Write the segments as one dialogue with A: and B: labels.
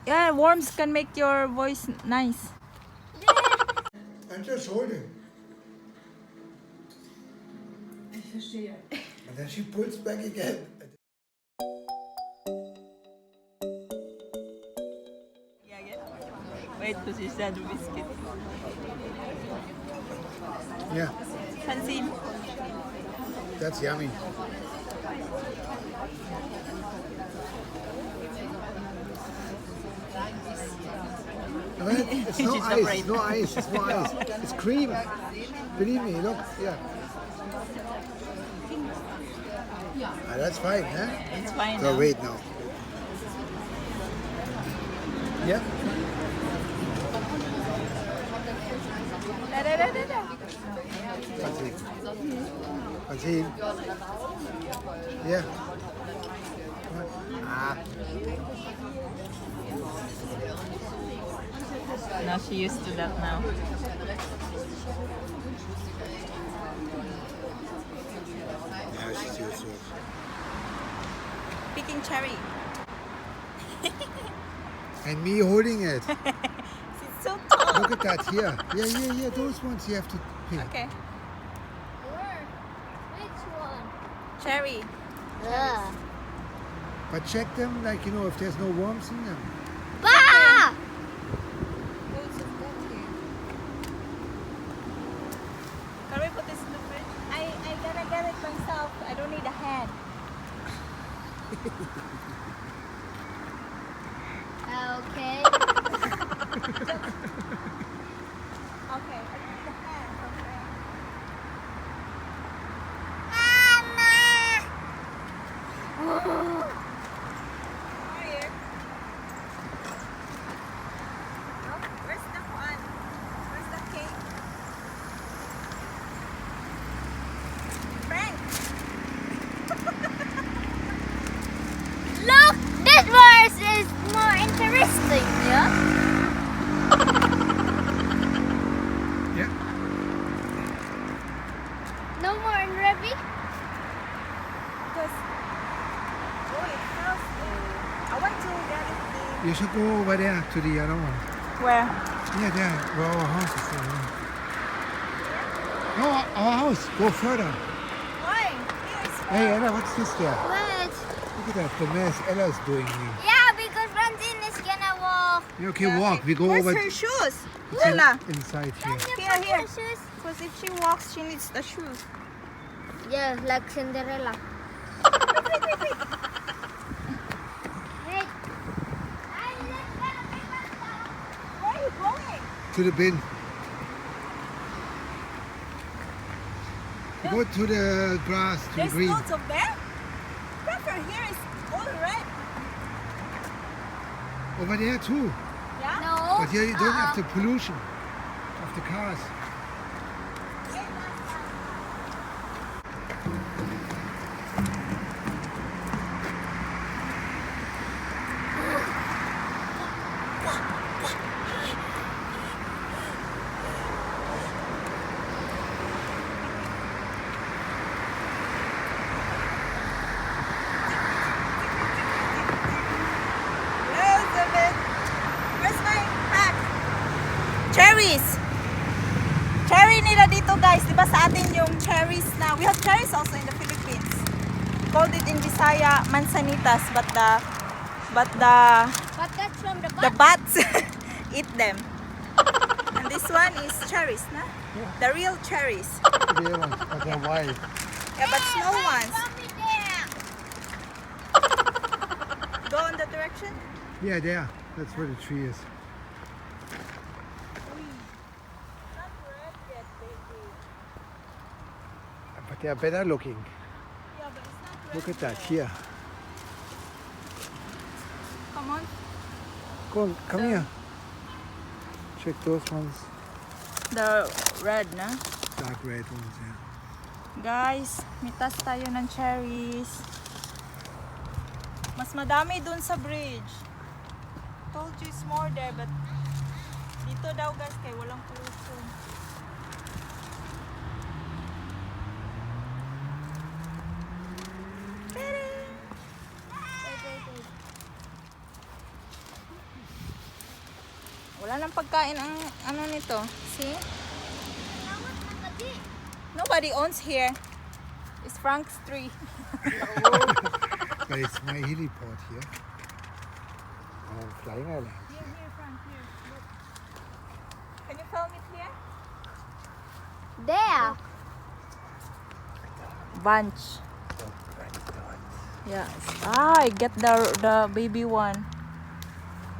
A: Yeah, worms can make your voice nice.
B: I'm just holding.
C: Ich verstehe.
B: And then she pulls back again.
A: Wait, because she said biscuit.
B: Yeah,
A: Pansin.
B: that's yummy. It's no
A: She's
B: ice,
A: afraid.
B: it's no ice, it's no ice. It's cream. Believe me, look, yeah. Ah, that's fine, huh?
A: It's fine
B: So
A: now.
B: wait now. Yeah.
A: Da, da, da, da, da.
B: Pansin. Pansin. Yeah. Ah.
A: Now she used to that now.
B: Yeah, she's used to it.
A: Picking cherry.
B: And me holding it.
A: It's so tall.
B: Look at that here. Yeah. Those ones you have to pick.
A: Okay.
D: Where? Which one?
A: Cherry.
D: Yeah.
B: But check them, like, you know, if there's no worms in them.
D: Bah!
A: Can we put this in the fridge? I gotta get it myself. I don't need a hand.
D: Okay.
A: Okay, I don't need a hand. Okay. Here. Oh, where's the one? Where's the cake? Frank!
D: Look, this verse is more interesting, yeah?
B: Yeah.
D: No more in Rebbe?
A: Because, oh, it smells. I want to get it.
B: You should go over there to the other one.
A: Where?
B: Yeah, there, where our house is. No, our house. Go further.
A: Why? Here's
B: Hey, Ella, what's this there?
D: What?
B: Look at that, the mess Ella's doing here.
D: Yeah, because Francine is gonna walk.
B: You okay, walk. We go
A: Where's
B: over
A: her shoes?
B: it's in-
A: Lola.
B: inside here.
A: Here. Because if she walks, she needs the shoes.
D: Yeah, like Cinderella. Wait.
A: Where are you going?
B: To the bin. You go to the grass, to
A: There's
B: the green.
A: loads of them. Pepper here is all red.
B: Over there too.
A: Yeah?
D: No.
B: But here you don't have the pollution of the cars.
A: Elizabeth. Where's my pack? Cherries. Cherry nila dito guys. Diba sa atin yung cherries na. We have cherries also in the Philippines. Called it in Bisaya manzanitas, but the
D: But that's from the
A: bats eat them. And this one is cherries, na? The real cherries.
B: The ones, but they're wild.
A: Yeah, but small ones. Go in that direction.
B: Yeah, there. That's where the tree is.
A: Not red yet, baby.
B: But they are better looking.
A: Yeah, but it's not red.
B: Look at that here.
A: Come on.
B: Go on, come here. Check those ones.
A: The red, na?
B: Dark red ones, yeah.
A: Guys, mitas tayo ng cherries. Mas madami dun sa bridge. Told you it's more there, but dito daw guys, kay walang pollution. Wala nang pagkain ang ano nito. See? Nobody owns here. It's Frank's tree.
B: But it's my heliport here. And I'm flying island.
A: Here, Frank, here. Look. Can you film it here?
D: There.
A: Bunch. Yeah. Ah, I get the baby one.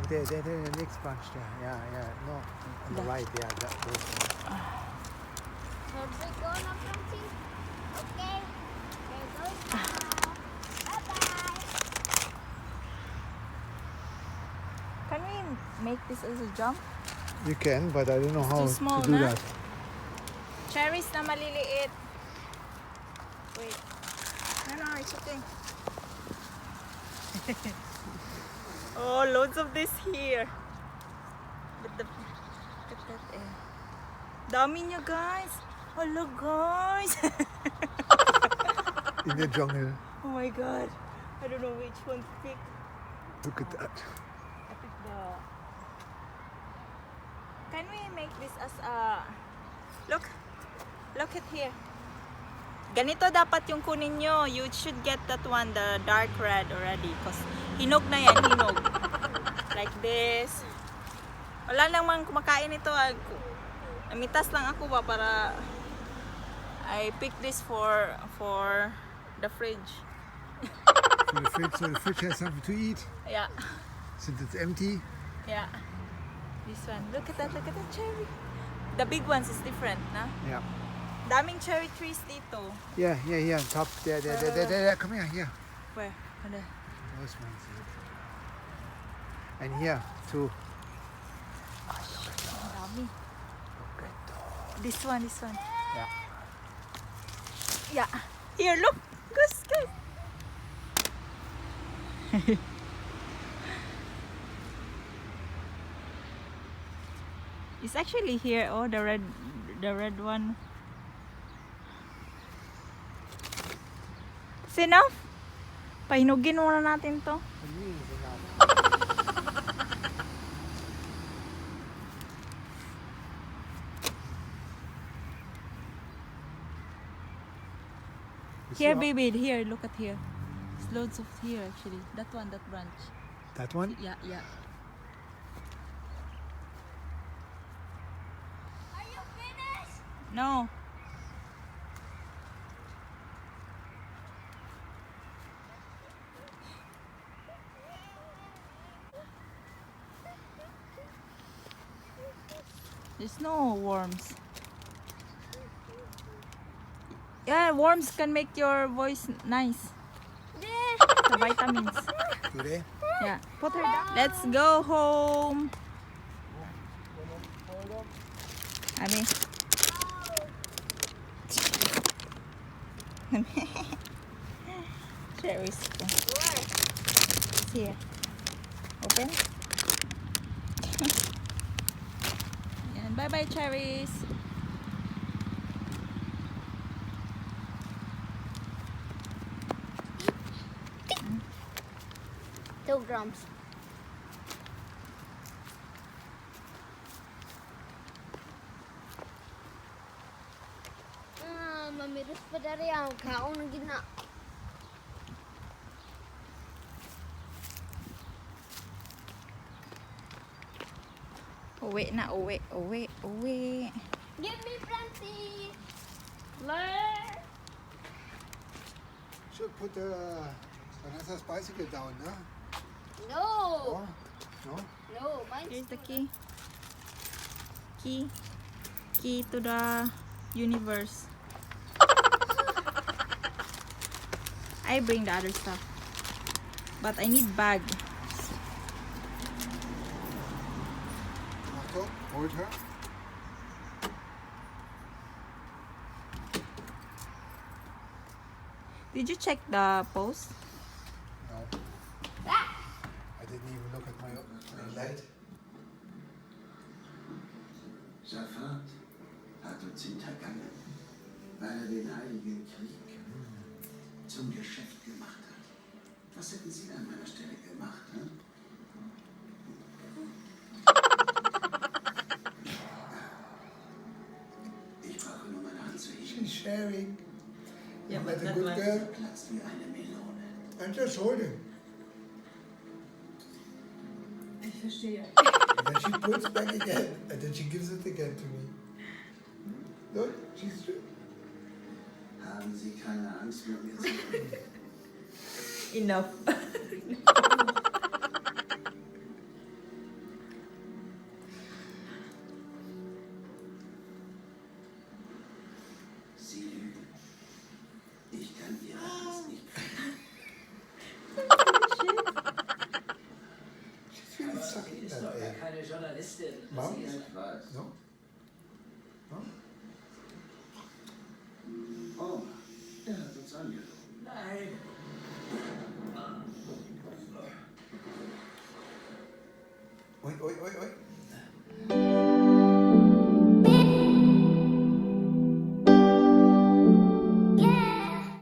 B: There, the next bunch there. Yeah. No, on the right, yeah, those ones.
D: Have we gone up something? Okay. There goes now. Bye-bye.
A: Can we make this as a jump?
B: You can, but I don't know how
A: too small,
B: to do
A: na?
B: that.
A: Cherries na maliliit. Wait. No, it's okay. Oh, loads of this here. But look at that eh. Dami niya, guys. Hello, guys.
B: In the jungle.
A: Oh my god. I don't know which one to pick.
B: Look at that.
A: I pick the... Can we make this as a... Look at here. Ganito dapat yung kunin nyo. You should get that one, the dark red already. Because hinog na yan, hinog. Like this. Wala namang kumakain ito. Namitas lang ako ba para... I picked this for the fridge.
B: For the fridge, so the fridge has something to eat.
A: Yeah.
B: Since it's empty.
A: Yeah. This one. Look at that cherry. The big ones is different, na?
B: Yeah.
A: Daming cherry trees dito.
B: Yeah. Top. There. Come here.
A: Where? Ano?
B: Those ones. And here, too.
A: Ang dami.
B: Look at those.
A: This one.
B: Yeah.
A: Yeah. Here, look. Guys. It's actually here. Oh, the red one. It's enough. Pahinugin muna natin to. Here, baby. Here, look at here. There's loads of here actually. That one, that branch.
B: That one?
A: Yeah.
D: Are you finished?
A: No. There's no worms. Yeah, worms can make your voice nice. The vitamins.
B: Today?
A: Yeah. Put her down. Let's go home. Ani. Cherries. It's here. Open. And bye bye, cherries.
D: 2 grams. Mamiris pa dari ang kaon ng gina.
A: Uwi na, uwi.
D: Give me plenty. Learn.
B: Should put Vanessa's bicycle down, no?
D: No.
B: Or? No?
D: No, mine's
A: Here's the key. Key to the universe. I bring the other stuff. But I need bag.
B: Marco, hold her.
A: Did you check the post?
B: No. I didn't even look at my light.
E: Safat hat uns hintergangen, weil er den Heiligen Krieg zum Geschäft gemacht hat. Was hätten Sie an meiner Stelle gemacht?
B: That's a good girl.
E: Platzt wie eine Melone.
B: And just hold him.
C: Ich verstehe.
B: And then she puts back again. And then she gives it again to me. Look, she's...
E: Haben Sie keine Angst mit mir zu reden?
A: Enough.
E: Sie lügen. Ich kann Ihre Angst nicht fühlen.
B: She's really sucking
F: Ist
B: that
F: doch gar
B: egg.
F: keine Journalistin.
B: Mom?
F: Sie ist
E: Ich weiß.
B: No? No?
E: Oh, er hat uns angelogen.
F: Nein.
B: Oi, oi, oi, oi.